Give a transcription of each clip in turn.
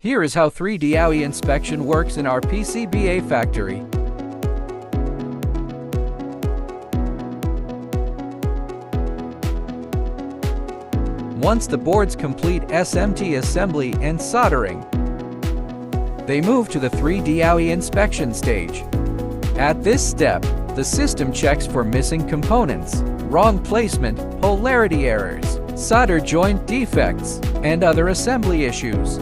Here is how 3D AOI inspection works in our PCBA factory. Once the boards complete SMT assembly and soldering, they move to the 3D AOI inspection stage. At this step, the system checks for missing components, wrong placement, polarity errors, solder joint defects, and other assembly issues.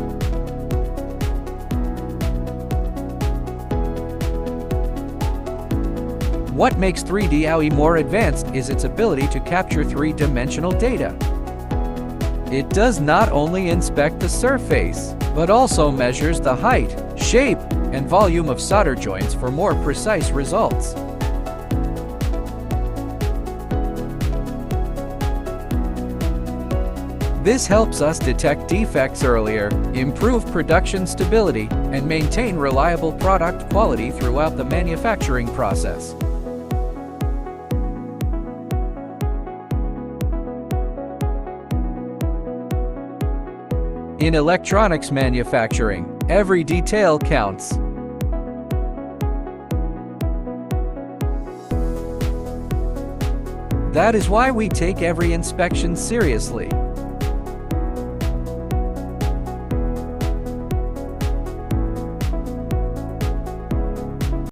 What makes 3D AOI more advanced is its ability to capture three-dimensional data. It does not only inspect the surface, but also measures the height, shape, and volume of solder joints for more precise results. This helps us detect defects earlier, improve production stability, and maintain reliable product quality throughout the manufacturing process. In electronics manufacturing, every detail counts. That is why we take every inspection seriously.